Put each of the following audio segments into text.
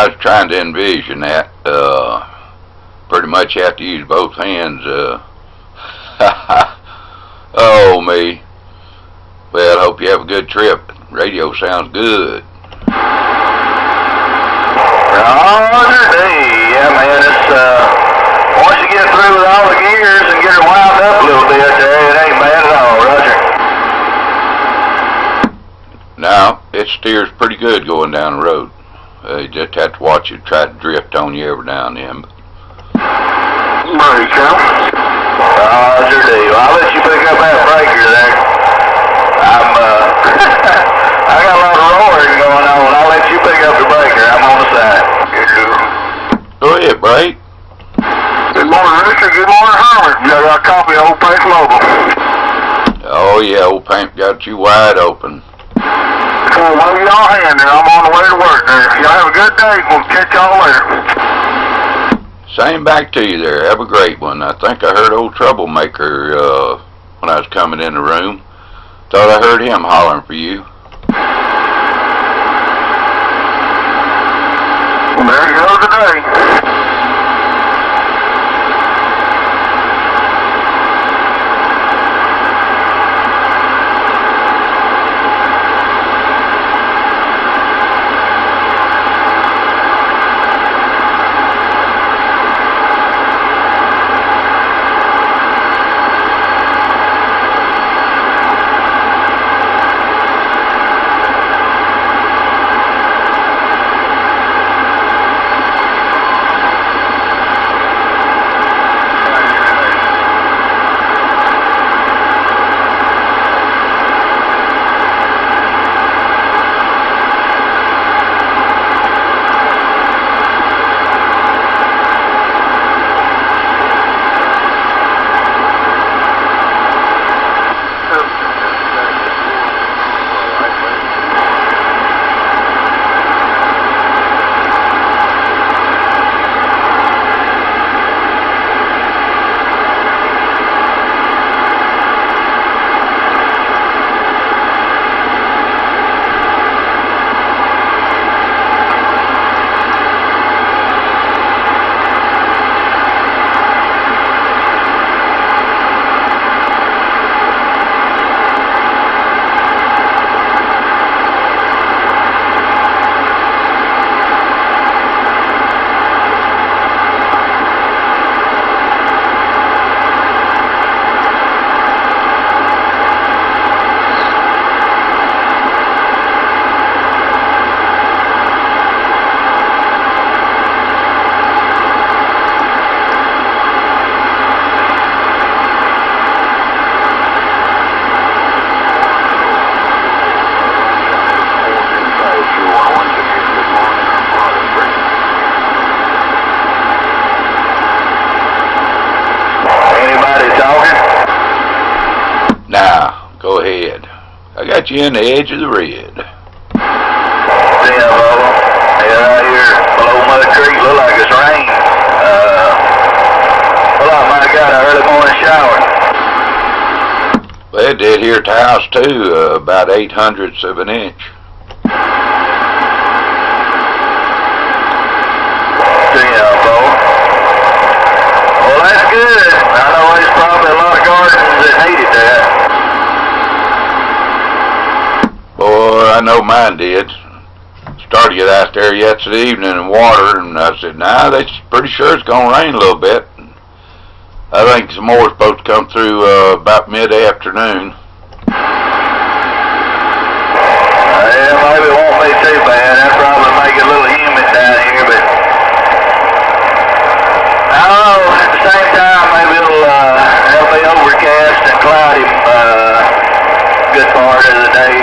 I was trying to envision that. Pretty much have to use both hands. Oh, me. Well, I hope you have a good trip. Radio sounds good. Roger, yeah, man, it's, once you get through with all the gears and get it wound up a little bit there, it ain't bad at all, Roger. Now, it steers pretty good going down the road. You just have to watch it try to drift on you every now and then. There you go. Roger, deal. I'll let you pick up that breaker there. I got a lot of roaring going on. I'll let you pick up the breaker. I'm on the side. Go ahead, Blake. Good morning, Rooster. Good morning, Herman. You got a copy of Old Paint Mobile? Oh, yeah, Old Paint got you wide open. Cool, wave y'all hand there. I'm on the way to work there. Y'all have a good day. We'll catch y'all later. Same back to you there. Have a great one. I think I heard old Troublemaker when I was coming in the room. Thought I heard him hollering for you. Well, there you go today. Go ahead. I got you in the edge of the red. Yeah, Bubba. Yeah, right here below Mud Creek, look like it's rain. Well, I might have got an early morning shower. Well, it did here at the house too, about 0.08 of an inch. Yeah, Bubba. Well, that's good. I know there's probably a lot of gardens that needed that. Boy, I know mine did. Started it out there yesterday evening in water, and I said, nah, that's pretty sure it's going to rain a little bit. I think some more is supposed to come through about mid-afternoon. Yeah, maybe it won't be too bad. That'll probably make it a little humid down here, but I don't know. At the same time, maybe it'll be overcast and cloudy good part of the day.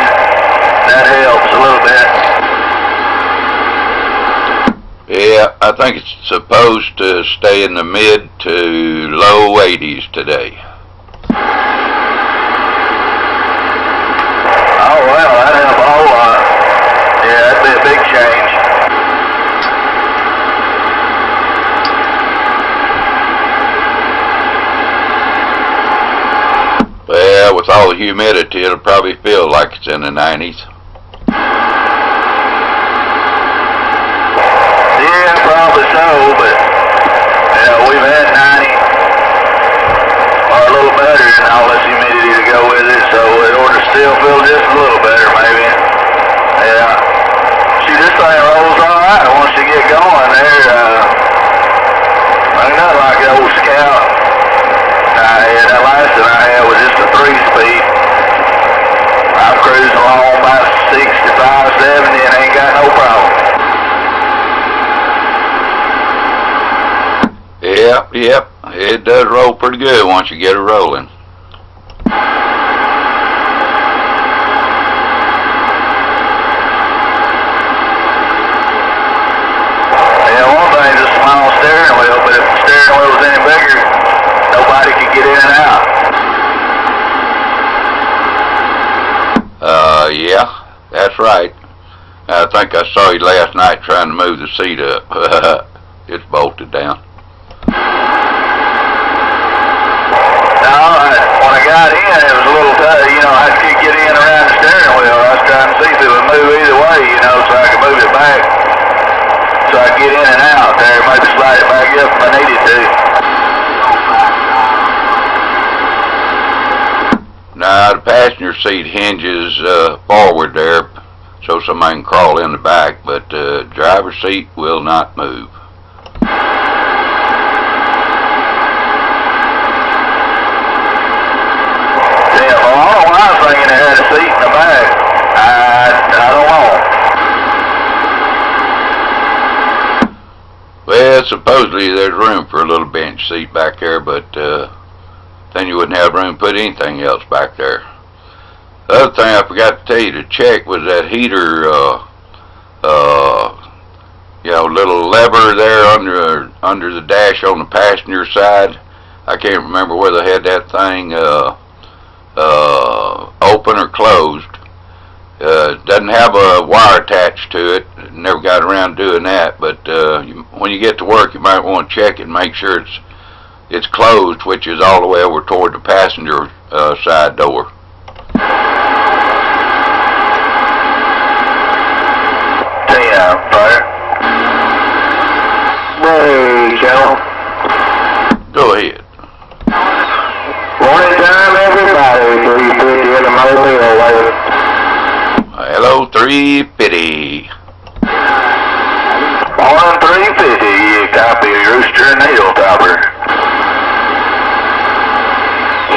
That helps a little bit. Yeah, I think it's supposed to stay in the mid to low 80s today. Oh, well, that'd help a whole lot. Yeah, that'd be a big change. Well, with all the humidity, it'll probably feel like it's in the 90s. and all this humidity to go with it, so it ought to still feel just a little better, maybe. Yeah. See, this thing rolls all right once you get going there. Ain't nothing like the old Scout. That last one I had was just a 3-speed. I'm cruising along about 65, 70 and ain't got no problem. Yep. It does roll pretty good once you get it rolling. Yeah, one thing's a small steering wheel, but if the steering wheel was any bigger, nobody could get in and out. Yeah, that's right. I think I saw you last night trying to move the seat up. It's bolted down. No, when I got in, it was a little tough. You know, I could get in around the steering wheel. I was trying to see if it would move either way, you know, so I could move it back. So I could get in and out there, maybe slide it back up if I needed to. Now, the passenger seat hinges forward there, so somebody can crawl in the back, but the driver's seat will not move. Yeah, well, I don't know why I was thinking it had a seat in the back. I don't know. Well, supposedly there's room for a little bench seat back there, but then you wouldn't have room to put anything else back there. The other thing I forgot to tell you to check was that heater, little lever there under the dash on the passenger side. I can't remember whether they had that thing open or closed. Doesn't have a wire attached to it. Never got around doing that, but when you get to work, you might want to check it and make sure it's closed, which is all the way over toward the passenger side door. Hey, Joe. Go ahead. Morning time, everybody. 350 in the mobile way. Hello, 350. Morning 350. You copy Rooster and Hilltopper.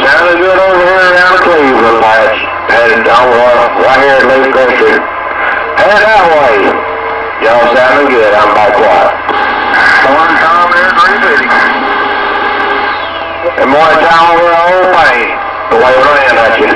Sounded good over here around the Cleveland patch. Headed down right here at Lee Country. Head that way. Y'all sounding good. I'm about quiet. Morning time there, 350. And morning time over the whole thing. The way it ran at you.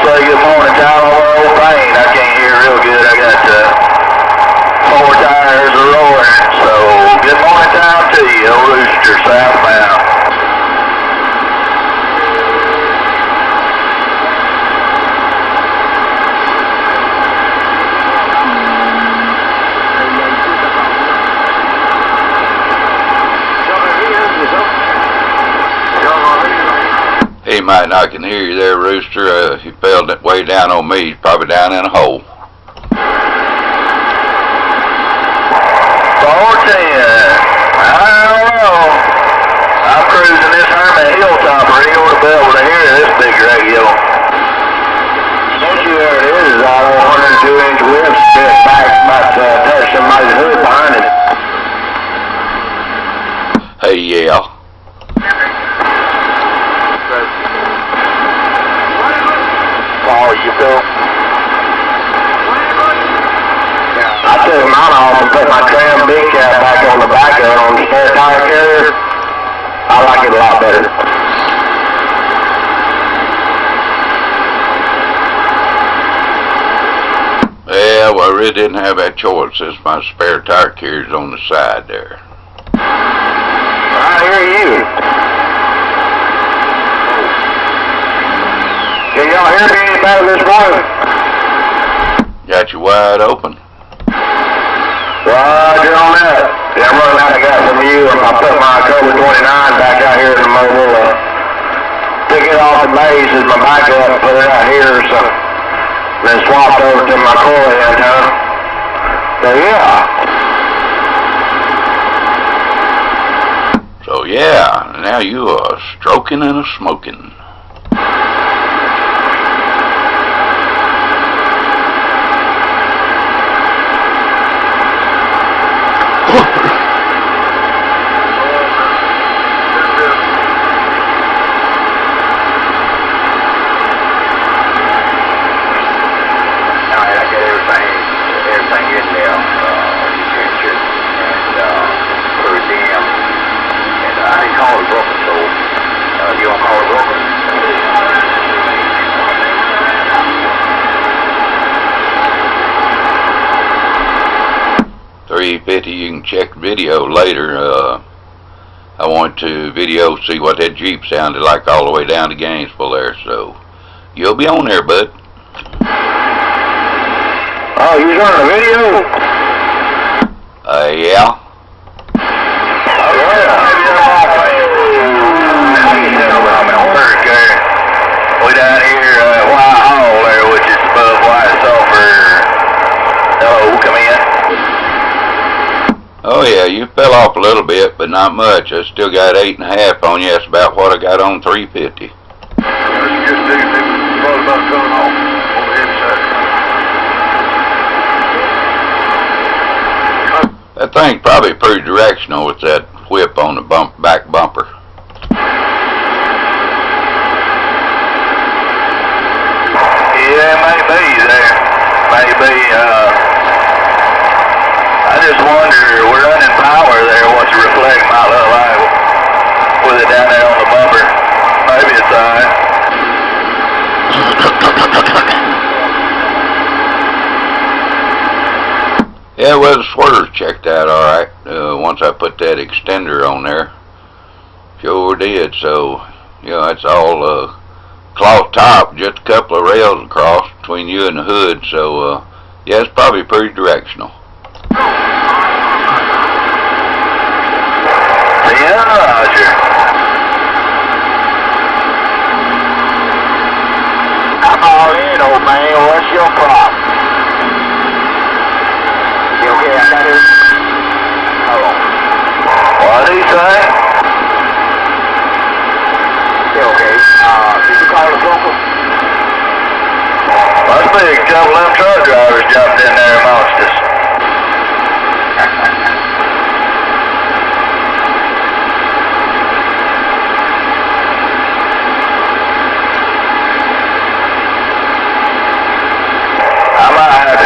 Say good morning time over the old thing. I can't hear real good. I got 4 tires a roaring. So good morning time to you, old Rooster southbound. He might not can hear you there, Rooster. He fell way down on me. He's probably down in a hole. 410. I don't know. I'm cruising this Hermit Hilltopper. He ought to be able to hear this big radio. Don't you hear it is? All 102-inch whip spit back about to touch somebody's hood behind it. Hey, yeah. Oh, you feel? I took mine off and put my tram big cap back on the back of it on the spare tire carrier. I like it a lot better. Yeah, well, I really didn't have that choice since my spare tire carrier's on the side there. I hear you. Can y'all hear me any better this morning? Got you wide open. Roger on that. Yeah, I'm running out I got from you, and I put my Cobra 29 back out here in the mobile. Took it off the base as my backup, put it out here, so then swapped over to my core end, huh? So yeah. So yeah, now you are stroking and a smoking. You can check video later. I want to video see what that Jeep sounded like all the way down to Gainesville there, so you'll be on there, bud. Oh, you on the video? Yeah. Oh, yeah. We down here at White Hall there, which is above White Sulphur. Hello, come in. Oh yeah, you fell off a little bit, but not much. I still got 8.5 on you. That's about what I got on 350. That thing probably pretty directional with that whip on the back bumper. Yeah, maybe there. Maybe, I just wonder, we're running power there, what's the reflect might look like with it down there on the bumper. Maybe it's alright. Yeah, well, the swerve checked out alright once I put that extender on there. Sure did, so, you know, it's all cloth top, just a couple of rails across between you and the hood, so, yeah, it's probably pretty directional. Yeah, Roger. I'm all in, old man. What's your problem? You okay? I got it. Hold on. What did he say? You okay? Did you call the broker? Must be a couple of them truck drivers jumped in there amongst us.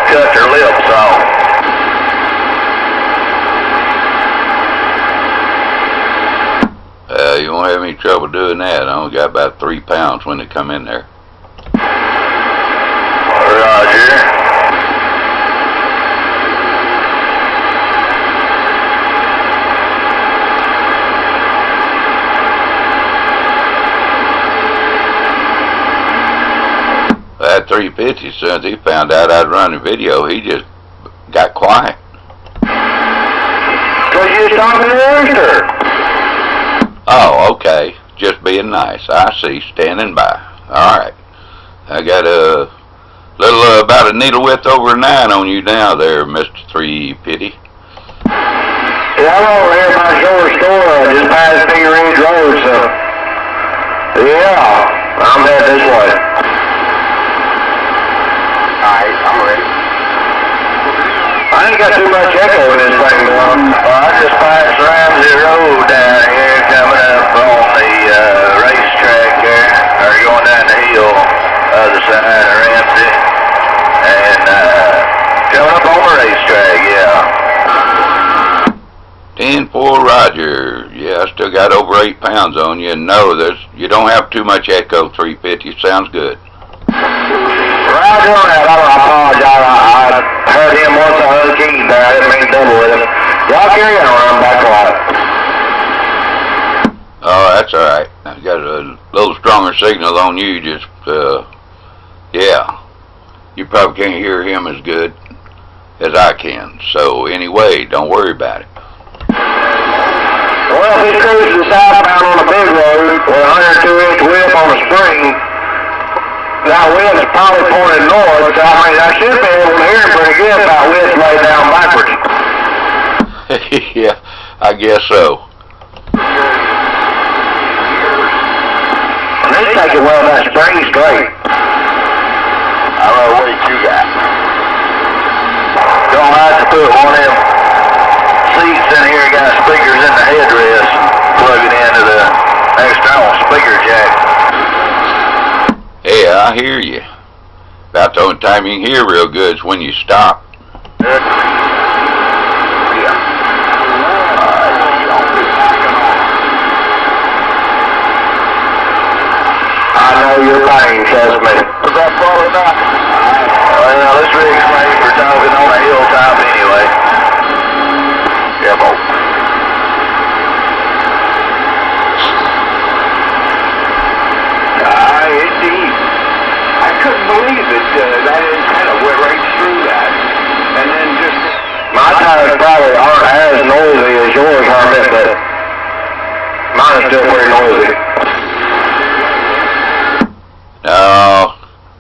Cut their lips off. You won't have any trouble doing that. I only got about 3 pounds when they come in there. Roger. At 350, as soon as he found out I'd run a video, he just got quiet. Cause you was talking to Rooster. Oh, okay. Just being nice. I see. Standing by. Alright. I got a little, about a needle width over 9 on you now there, Mr. 350. Yeah, I'm over here by Shore Store, just past Big Ridge Road, so. Yeah, I'm headed this way. Alright, I'm ready. I ain't got too much echo in this thing, though. Well, I just passed Ramsey Road down here, coming up on the racetrack there, or going down the hill, other side of Ramsey, and coming up on the racetrack, yeah. 10-4 Roger. Yeah, I still got over 8 pounds on you, and no, you don't have too much echo. 350 sounds good. Roger on that. I apologize. I heard him once. I heard Keith there. I didn't mean to double with him. Y'all carry on. I'm back quiet. Oh, that's all right. I got a little stronger signal on you. Just, yeah. You probably can't hear him as good as I can. So anyway, don't worry about it. Well, if he's cruising southbound on a big road with a 102-inch whip on a spring, that wind is probably pointed north, so I should be able to hear him pretty good if that wind's laid down backwards. Yeah, I guess so. And this take it well that spring straight. I don't know what you got. Don't have to put one of them seats in here, got speakers in the headrest, and plug it into the external speaker jack. Yeah, I hear you. About the only time you can hear real good is when you stop. I know your pain, trust me. Was that far enough? Well, this rig's made for talking on a hilltop anyway. Yeah, boy. It's deep. I couldn't believe it. That antenna went right through that. And then just... My tires probably aren't as noisy as yours, Hermit, but mine is still pretty noisy. No,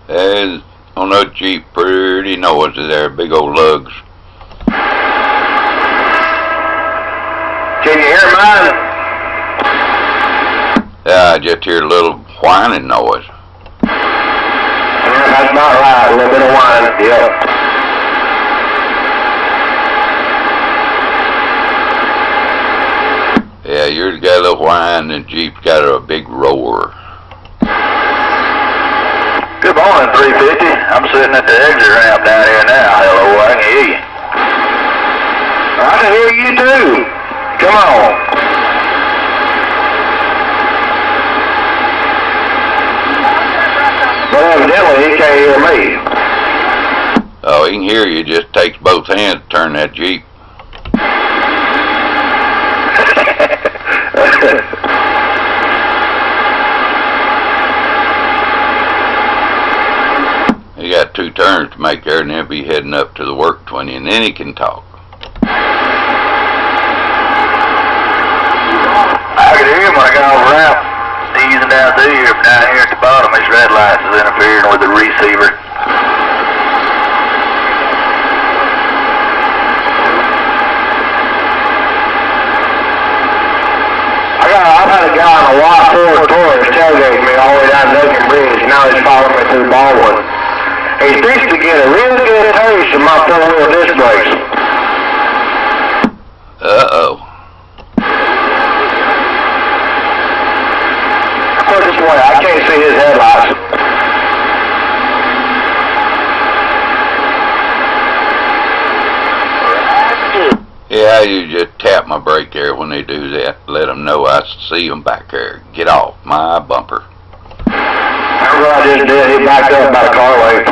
there's on that Jeep pretty noisy there, big old lugs. Can you hear mine? Yeah, I just hear a little whining noise. Yeah, that's not right, a little bit of whining, yeah. Yeah, yours got a little whine and Jeep's got a big roar. Good morning, 350. I'm sitting at the exit ramp down here now. Hello, I can hear you. I can hear you too. Come on. But evidently he can't hear me. Oh, he can hear you. It just takes both hands to turn that Jeep. He got 2 turns to make there, and he'll be heading up to the work 20, and then he can talk. I could hear him when I got off the ramp, easing down through here, but down here at the bottom, his red lights is interfering with the receiver. I've had a guy on a white Ford Taurus tailgate me all the way down Duncan Bridge, and now he's following me through Baldwin. He's fixed to get a really good taste of my 4-wheel disc brakes. Uh-oh. Put it this way, I can't see his headlights. Yeah, you just tap my brake there when they do that. Let them know I see them back there. Get off my bumper. Remember what I just did? He backed up by the carway.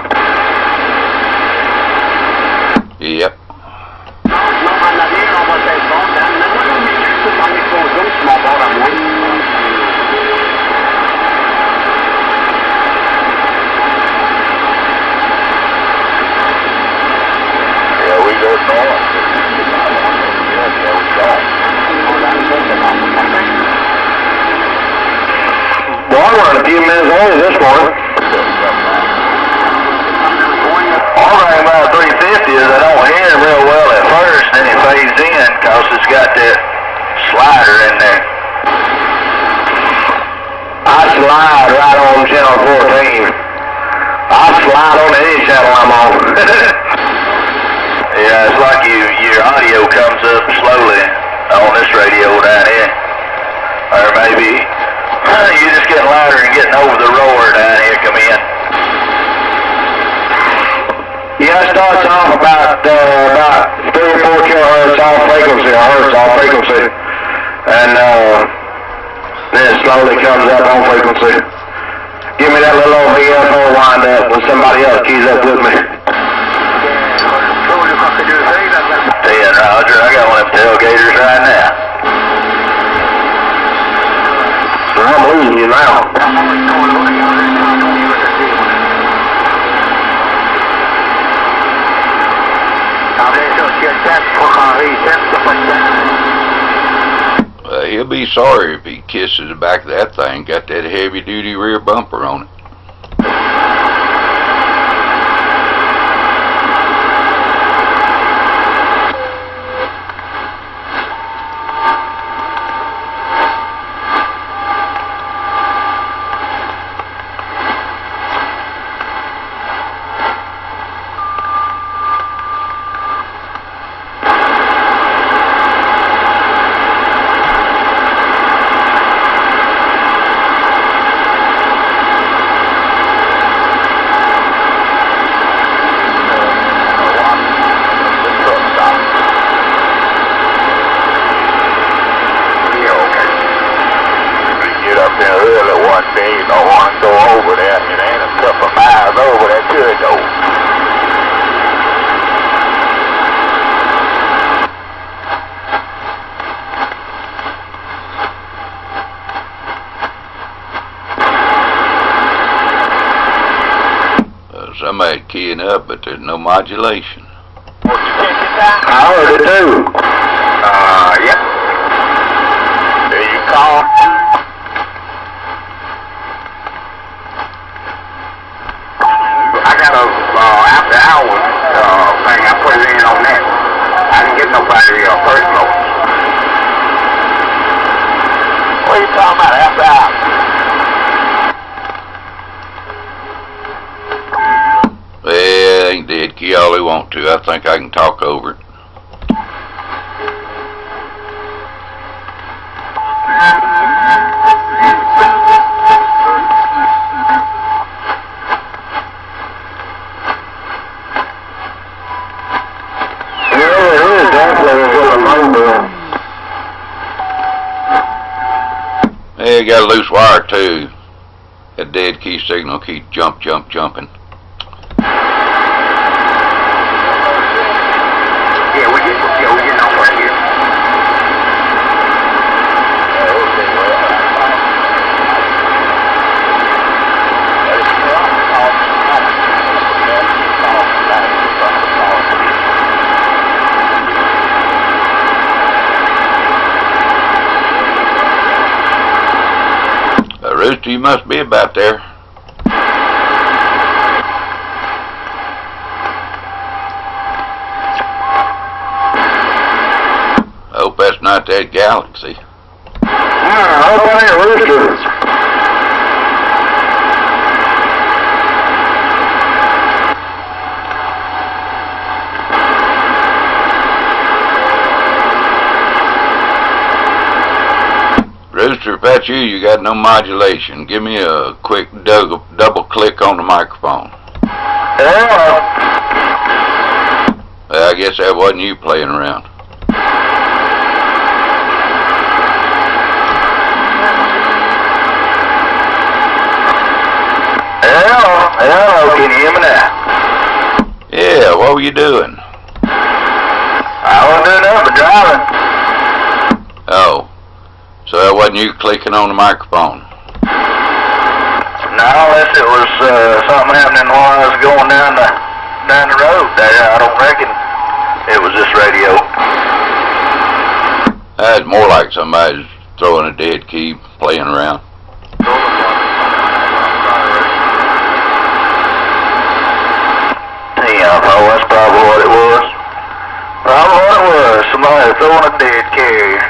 Yep. Yeah, we go north. Well, I'm running a few minutes early this morning. All I think about 350 is I don't hear him real well at first, then it fades in because it's got that slider in there. I slide right on channel 14. I slide on any channel I'm on. Yeah, it's like your audio comes up slowly on this radio down here. Or maybe you just getting louder and getting over the roar down here come in. Yeah, it starts off about 3 or 4 kilohertz off frequency, or hertz off frequency. And then it slowly comes up on frequency. Give me that little old VFO wind up when somebody else keys up with me. 10, Roger, I got one of them tailgaters right now. So I'm losing you now. be sorry if he kisses the back of that thing. Got that heavy-duty rear bumper on it. Somebody keying up, but there's no modulation. I heard it too. Yep. There you call. I got a after hours thing. I put it in on that. I didn't get nobody personal. What are you talking about after hours? Well, ain't dead key all he want to. I think I can talk over it. Yeah, got a loose wire too. That dead key signal keep jumping. Yeah, we getting on right here. Rooster, you must be about there. I hope that's not that Galaxy. I hope that ain't Rooster. Rooster, if that's you, you got no modulation. Give me a quick double click on the microphone. Yeah. I guess that wasn't you playing around. Hello, can you hear me now? Yeah, what were you doing? I wasn't doing nothing but driving. Oh, so that wasn't you clicking on the microphone? No, unless it was something happening while I was going down the road there. I don't reckon it was this radio. That's more like somebody's throwing a dead key, playing around. Yeah, that's probably what it was. Probably what it was. Somebody throwing a dead carrier.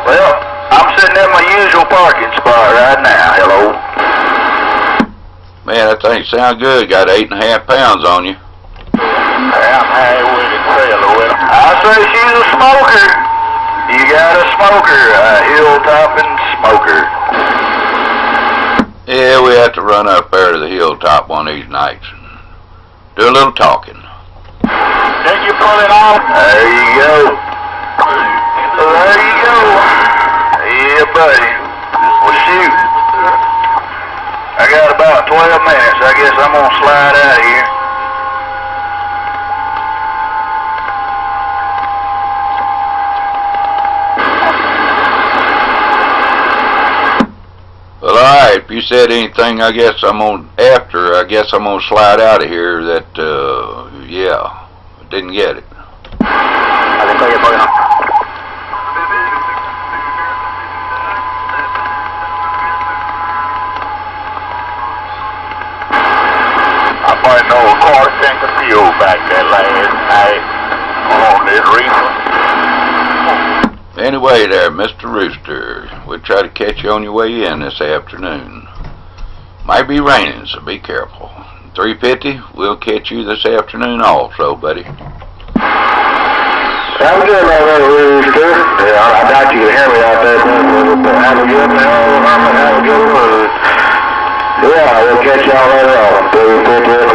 Well, I'm sitting in my usual parking spot right now. Hello. Man, that thing sound good. Got 8.5 pounds on you. I'm high with it, trailer with it. I say she's a smoker. You got a smoker, a hill-topping smoker. Yeah, we have to run up there to the hilltop one of these nights. Do a little talking. Then you pull it off. There you go. There you go. Yeah, buddy. Well, shoot. I got about 12 minutes. I guess I'm going to slide out of here. Well, alright, if you said anything, I guess I'm gonna slide out of here that, yeah, didn't get it. might know a quarter tank of fuel back that last night on this reason. Anyway there, Mr. Rooster, we'll try to catch you on your way in this afternoon. Might be raining, so be careful. 350, we'll catch you this afternoon also, buddy. Have a good night, Rooster. Yeah, I doubt you can hear me out there. Have a good night, have a good one. Yeah, we'll catch y'all later on. 350 in the